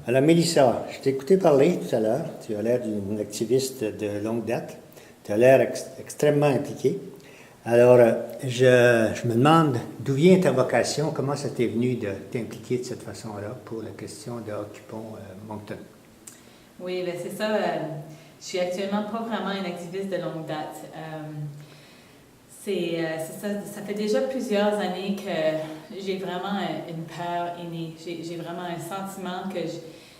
Alors, Mélissa, je t'ai écouté parler tout à l'heure. Tu as l'air d'une activiste de longue date. Tu as l'air extrêmement impliquée. Alors, je me demande d'où vient ta vocation, comment ça t'est venu de t'impliquer de cette façon-là pour la question de Occupons Moncton. Oui, bien c'est ça. Je suis actuellement pas vraiment une activiste de longue date. C'est ça, ça fait déjà plusieurs années que j'ai vraiment une peur innée. J'ai vraiment un sentiment que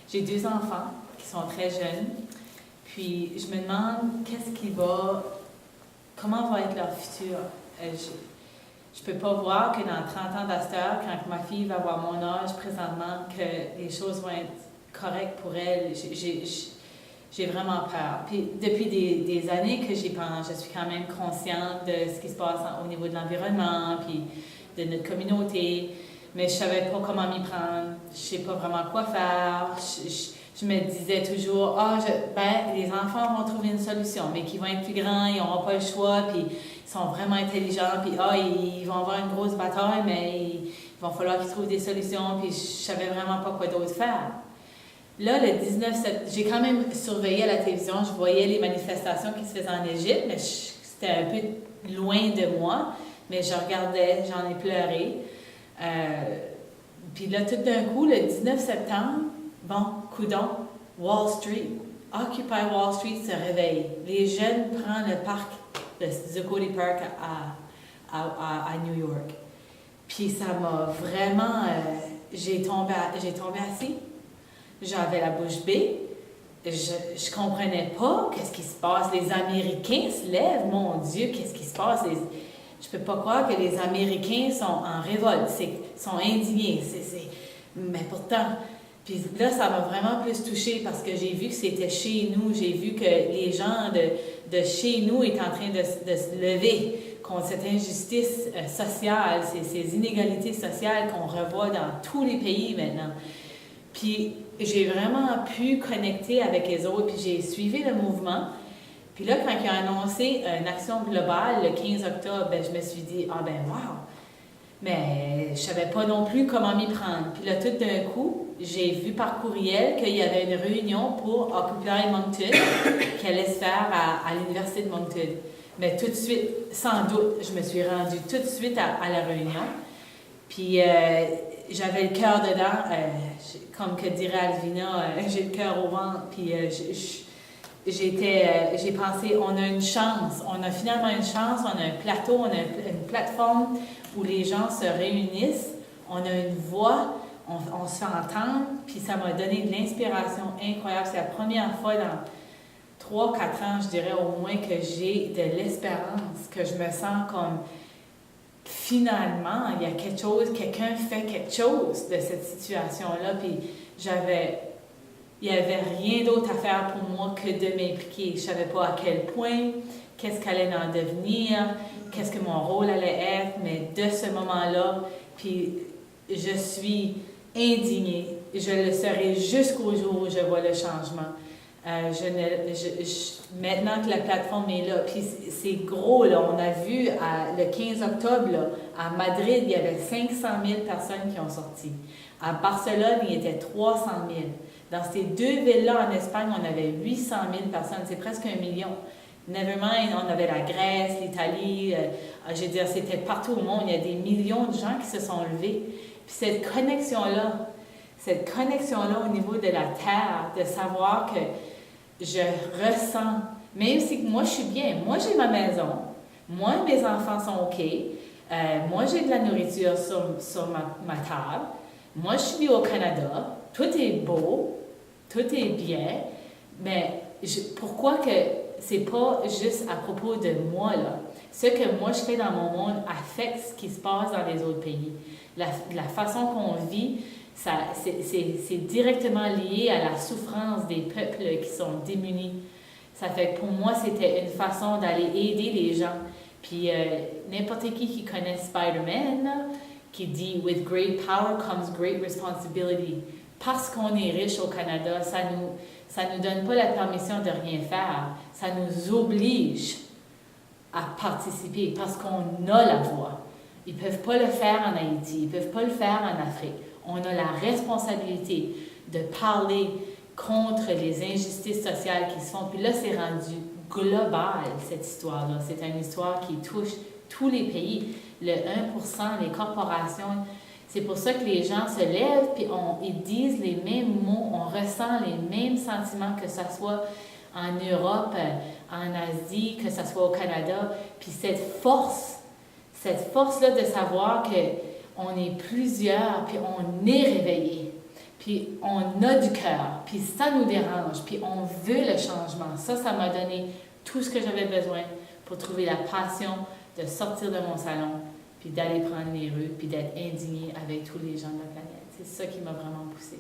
j'ai 2 enfants qui sont très jeunes. Puis je me demande comment va être leur futur. Je peux pas voir que dans 30 ans d'Astor, quand ma fille va avoir mon âge présentement, que les choses vont être correctes pour elle. J'ai vraiment peur. Puis depuis des années que j'y pense, je suis quand même consciente de ce qui se passe au niveau de l'environnement, puis de notre communauté, mais je savais pas comment m'y prendre. Je sais pas vraiment quoi faire. Je me disais toujours, les enfants vont trouver une solution, mais qu'ils vont être plus grands, ils n'auront pas le choix, puis ils sont vraiment intelligents, puis ils vont avoir une grosse bataille, mais il va falloir qu'ils trouvent des solutions, puis je savais vraiment pas quoi d'autre faire. Là, le 19 septembre, j'ai quand même surveillé à la télévision, je voyais les manifestations qui se faisaient en Égypte, mais c'était un peu loin de moi, mais je regardais, j'en ai pleuré. Puis là, tout d'un coup, le 19 septembre, coudonc, Wall Street, Occupy Wall Street se réveille. Les jeunes prennent le parc, le Zuccotti Park à New York. Puis ça m'a vraiment... j'ai tombé assis. J'avais la bouche bée. Je comprenais pas qu'est-ce qui se passe. Les Américains se lèvent. Mon Dieu, qu'est-ce qui se passe? Je peux pas croire que les Américains sont en révolte, sont indignés. Mais pourtant... Puis là, ça m'a vraiment plus touchée parce que j'ai vu que c'était chez nous. J'ai vu que les gens de chez nous étaient en train de se lever contre cette injustice sociale, ces inégalités sociales qu'on revoit dans tous les pays maintenant. Puis j'ai vraiment pu connecter avec les autres, puis j'ai suivi le mouvement. Puis là, quand ils ont annoncé une action globale le 15 octobre, je me suis dit, wow! Mais je savais pas non plus comment m'y prendre. Puis là, tout d'un coup, j'ai vu par courriel qu'il y avait une réunion pour Occupy Moncton qui allait se faire à l'Université de Moncton. Mais tout de suite, sans doute, je me suis rendue tout de suite à la réunion. Puis j'avais le cœur dedans, comme que dirait Alvina, j'ai le cœur au ventre. Puis j'ai pensé, on a une chance, on a finalement une chance, on a un plateau, on a une plateforme où les gens se réunissent, on a une voix, on se fait entendre, puis ça m'a donné de l'inspiration incroyable. C'est la première fois dans 3-4 ans, je dirais au moins, que j'ai de l'espérance, que je me sens comme finalement, il y a quelque chose, quelqu'un fait quelque chose de cette situation-là, puis il n'y avait rien d'autre à faire pour moi que de m'impliquer. Je ne savais pas à quel point, qu'est-ce qu'allait en devenir, qu'est-ce que mon rôle allait être, mais de ce moment-là, puis je suis indignée. Je le serai jusqu'au jour où je vois le changement. Maintenant que la plateforme est là, puis c'est gros, là, on a vu le 15 octobre, là, à Madrid, il y avait 500 000 personnes qui ont sorti. À Barcelone, il y était 300 000. Dans ces 2 villes-là, en Espagne, on avait 800 000 personnes. C'est presque 1 million. Nevermind, on avait la Grèce, l'Italie. Je veux dire, c'était partout au monde. Il y a des millions de gens qui se sont levés. Puis cette connexion-là au niveau de la terre, de savoir que je ressens, même si moi je suis bien, moi j'ai ma maison, moi mes enfants sont OK, moi j'ai de la nourriture sur ma table, moi je suis au Canada, tout est beau, tout est bien, mais pourquoi que c'est pas juste à propos de moi, là? Ce que moi je fais dans mon monde affecte ce qui se passe dans les autres pays. La façon qu'on vit, c'est directement lié à la souffrance des peuples qui sont démunis. Ça fait que pour moi, c'était une façon d'aller aider les gens. Puis n'importe qui connaît Spider-Man, là, qui dit « With great power comes great responsibility ». Parce qu'on est riche au Canada, ça nous donne pas la permission de rien faire. Ça nous oblige à participer parce qu'on a la voix. Ils ne peuvent pas le faire en Haïti, ils ne peuvent pas le faire en Afrique. On a la responsabilité de parler contre les injustices sociales qui se font. Puis là, c'est rendu global, cette histoire-là. C'est une histoire qui touche tous les pays. Le 1%, les corporations, c'est pour ça que les gens se lèvent puis ils disent les mêmes mots, on ressent les mêmes sentiments, que ce soit en Europe, en Asie, que ce soit au Canada. Puis cette force-là de savoir qu'on est plusieurs, puis on est réveillés, puis on a du cœur, puis ça nous dérange, puis on veut le changement. Ça m'a donné tout ce que j'avais besoin pour trouver la passion de sortir de mon salon, puis d'aller prendre les rues, puis d'être indigné avec tous les gens de la planète. C'est ça qui m'a vraiment poussée.